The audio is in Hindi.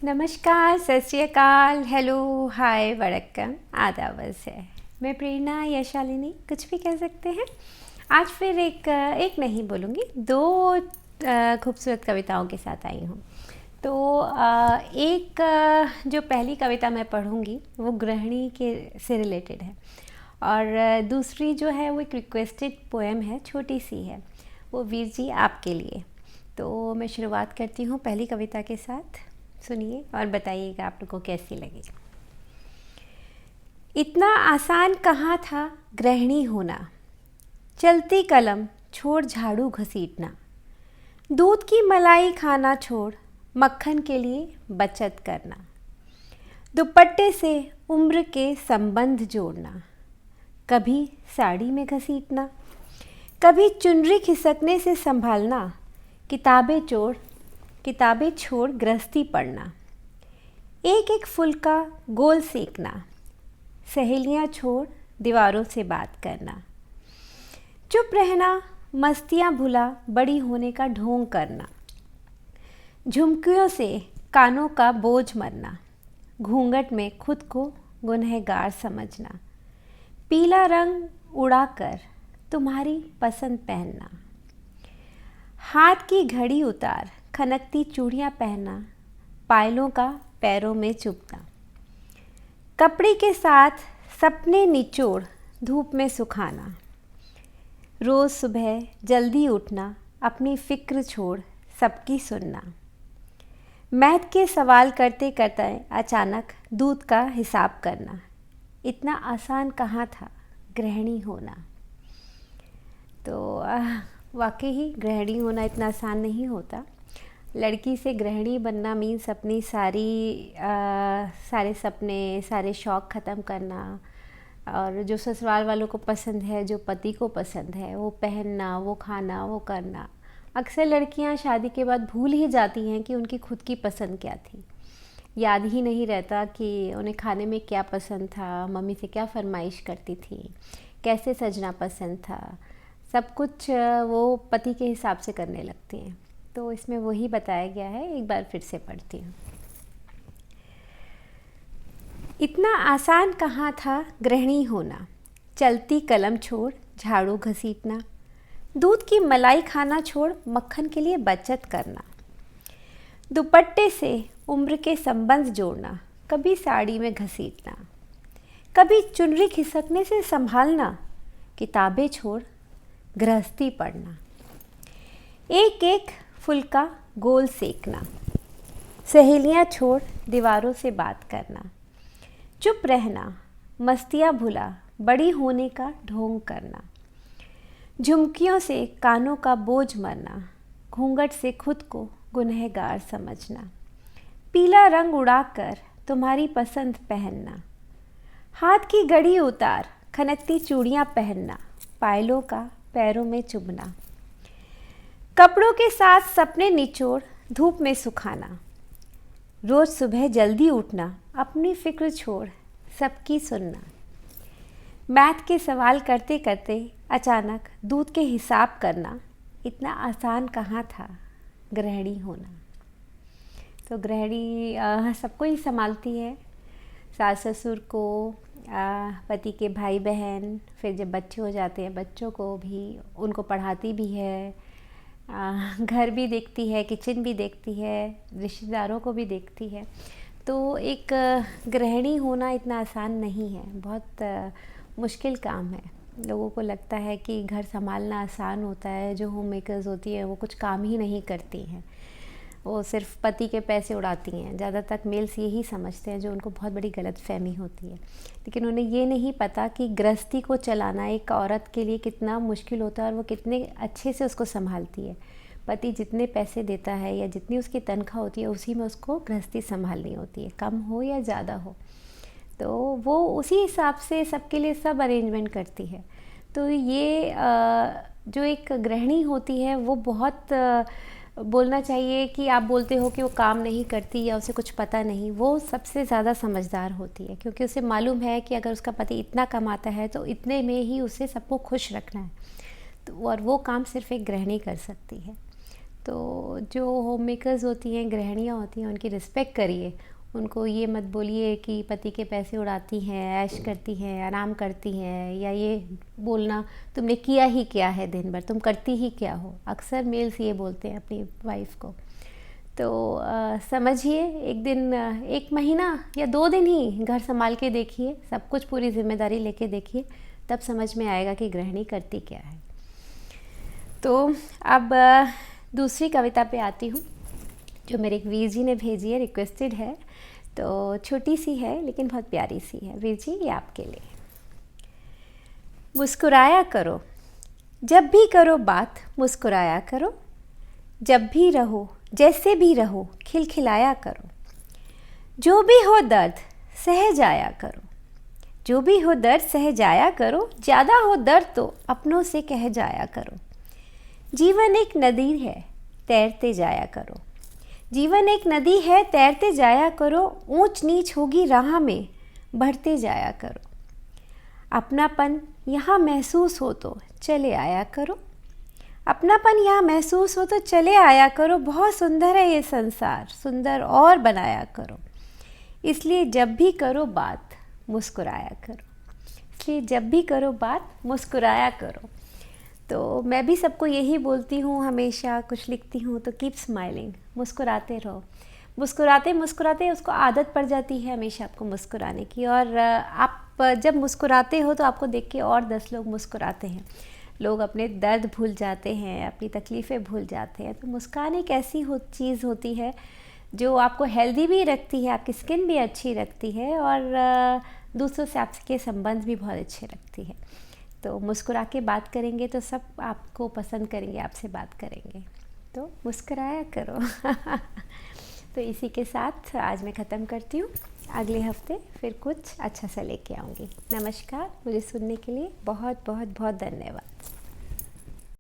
नमस्कार, सत श्री अकाल, हेलो, हाय, वड़क्कम, आदाब है। मैं प्रेरणा या शालिनी, कुछ भी कह सकते हैं। आज फिर एक नहीं बोलूँगी, दो खूबसूरत कविताओं के साथ आई हूँ। तो एक जो पहली कविता मैं पढ़ूँगी वो गृहिणी के से रिलेटेड है, और दूसरी जो है वो एक रिक्वेस्टेड पोएम है, छोटी सी है, वो वीर जी आपके लिए। तो मैं शुरुआत करती हूँ पहली कविता के साथ। सुनिए और बताइएगा आप लोग को कैसी लगी। इतना आसान कहाँ था गृहिणी होना, चलती कलम छोड़ झाड़ू घसीटना, दूध की मलाई खाना छोड़ मक्खन के लिए बचत करना, दुपट्टे से उम्र के संबंध जोड़ना, कभी साड़ी में घसीटना, कभी चुनरी खिसकने से संभालना, किताबें छोड़ गृहस्थी पढ़ना, एक एक फुल्का गोल सेकना, सहेलियां छोड़ दीवारों से बात करना, चुप रहना, मस्तियां भुला बड़ी होने का ढोंग करना, झुमकियों से कानों का बोझ मरना, घूंघट में खुद को गुनहगार समझना, पीला रंग उड़ाकर तुम्हारी पसंद पहनना, हाथ की घड़ी उतार खनकती चूड़ियाँ पहनना, पायलों का पैरों में चुभना, कपड़े के साथ सपने निचोड़ धूप में सुखाना, रोज़ सुबह जल्दी उठना, अपनी फ़िक्र छोड़ सबकी सुनना, मैथ के सवाल करते करते अचानक दूध का हिसाब करना, इतना आसान कहाँ था गृहिणी होना। तो वाकई ही गृहिणी होना इतना आसान नहीं होता। लड़की से गृहिणी बनना मीन्स अपनी सारे सपने, सारे शौक़ ख़त्म करना, और जो ससुराल वालों को पसंद है, जो पति को पसंद है, वो पहनना, वो खाना, वो करना। अक्सर लड़कियां शादी के बाद भूल ही जाती हैं कि उनकी खुद की पसंद क्या थी। याद ही नहीं रहता कि उन्हें खाने में क्या पसंद था, मम्मी से क्या फरमाइश करती थी, कैसे सजना पसंद था। सब कुछ वो पति के हिसाब से करने लगती हैं। तो इसमें वही बताया गया है, एक बार फिर से पढ़ती हूँ। इतना आसान कहाँ था गृहिणी होना, चलती कलम छोड़ झाड़ू घसीटना, दूध की मलाई खाना छोड़ मक्खन के लिए बचत करना, दुपट्टे से उम्र के संबंध जोड़ना, कभी साड़ी में घसीटना, कभी चुनरी खिसकने से संभालना, किताबें छोड़ गृहस्थी पढ़ना, एक एक फुल्का गोल सेकना, सहेलियां छोड़ दीवारों से बात करना, चुप रहना, मस्तियां भुला बड़ी होने का ढोंग करना, झुमकियों से कानों का बोझ मरना, घूंघट से खुद को गुनहगार समझना, पीला रंग उड़ाकर तुम्हारी पसंद पहनना, हाथ की घड़ी उतार खनकती चूड़ियाँ पहनना, पायलों का पैरों में चुभना, कपड़ों के साथ सपने निचोड़ धूप में सुखाना, रोज़ सुबह जल्दी उठना, अपनी फ़िक्र छोड़ सबकी सुनना, मैथ के सवाल करते करते अचानक दूध के हिसाब करना, इतना आसान कहाँ था गृहिणी होना। तो गृहिणी सबको ही संभालती है, सास ससुर को, पति के भाई बहन, फिर जब बच्चे हो जाते हैं बच्चों को भी, उनको पढ़ाती भी है, घर भी देखती है, किचन भी देखती है, रिश्तेदारों को भी देखती है। तो एक गृहिणी होना इतना आसान नहीं है, बहुत मुश्किल काम है। लोगों को लगता है कि घर संभालना आसान होता है, जो होम मेकर्स होती है वो कुछ काम ही नहीं करती हैं, वो सिर्फ पति के पैसे उड़ाती हैं। ज़्यादातर मेल्स यही समझते हैं, जो उनको बहुत बड़ी गलतफहमी होती है। लेकिन उन्हें ये नहीं पता कि गृहस्थी को चलाना एक औरत के लिए कितना मुश्किल होता है, और वो कितने अच्छे से उसको संभालती है। पति जितने पैसे देता है या जितनी उसकी तनख्वाह होती है, उसी में उसको गृहस्थी संभालनी होती है, कम हो या ज़्यादा हो। तो वो उसी हिसाब से सबके लिए सब अरेंजमेंट करती है। तो ये जो एक गृहिणी होती है वो बहुत बोलना चाहिए कि आप बोलते हो कि वो काम नहीं करती या उसे कुछ पता नहीं, वो सबसे ज़्यादा समझदार होती है, क्योंकि उसे मालूम है कि अगर उसका पति इतना कमाता है तो इतने में ही उसे सबको खुश रखना है। तो और वो काम सिर्फ एक गृहिणी कर सकती है। तो जो होम मेकर्स होती हैं, गृहिणियाँ होती हैं, उनकी रिस्पेक्ट करिए। उनको ये मत बोलिए कि पति के पैसे उड़ाती हैं, ऐश करती हैं, आराम करती हैं, या ये बोलना तुमने किया ही क्या है दिन भर, तुम करती ही क्या हो। अक्सर मेल्स ये बोलते हैं अपनी वाइफ को। तो समझिए, एक दिन, एक महीना या 2 दिन ही घर संभाल के देखिए, सब कुछ पूरी जिम्मेदारी लेके देखिए, तब समझ में आएगा कि गृहिणी करती क्या है। तो अब दूसरी कविता पे आती हूँ, जो मेरे एक वीर जी ने भेजी है, रिक्वेस्टेड है। तो छोटी सी है लेकिन बहुत प्यारी सी है। वीर जी, ये आपके लिए। मुस्कुराया करो, जब भी करो बात मुस्कुराया करो, जब भी रहो जैसे भी रहो खिलखिलाया करो, जो भी हो दर्द सह जाया करो, जो भी हो दर्द सह जाया करो, ज़्यादा हो दर्द तो अपनों से कह जाया करो। जीवन एक नदी है तैरते जाया करो, जीवन एक नदी है तैरते जाया करो, ऊंच नीच होगी राह में बढ़ते जाया करो। अपनापन यहाँ महसूस हो तो चले आया करो, अपनापन यहाँ महसूस हो तो चले आया करो। बहुत सुंदर है ये संसार, सुंदर और बनाया करो। इसलिए जब भी करो बात मुस्कुराया करो, इसलिए जब भी करो बात मुस्कुराया करो। तो मैं भी सबको यही बोलती हूँ, हमेशा कुछ लिखती हूँ तो कीप स्माइलिंग, मुस्कुराते रहो। मुस्कुराते मुस्कुराते उसको आदत पड़ जाती है हमेशा आपको मुस्कुराने की, और आप जब मुस्कुराते हो तो आपको देख के और 10 लोग मुस्कुराते हैं। लोग अपने दर्द भूल जाते हैं, अपनी तकलीफ़ें भूल जाते हैं। तो मुस्कान एक ऐसी चीज़ होती है जो आपको हेल्दी भी रखती है, आपकी स्किन भी अच्छी रखती है, और दूसरों से आपके संबंध भी बहुत अच्छे रखती है। तो मुस्कुरा के बात करेंगे तो सब आपको पसंद करेंगे, आपसे बात करेंगे। तो मुस्कुराया करो। तो इसी के साथ आज मैं ख़त्म करती हूँ। अगले हफ्ते फिर कुछ अच्छा सा लेके आऊँगी। नमस्कार। मुझे सुनने के लिए बहुत बहुत बहुत धन्यवाद।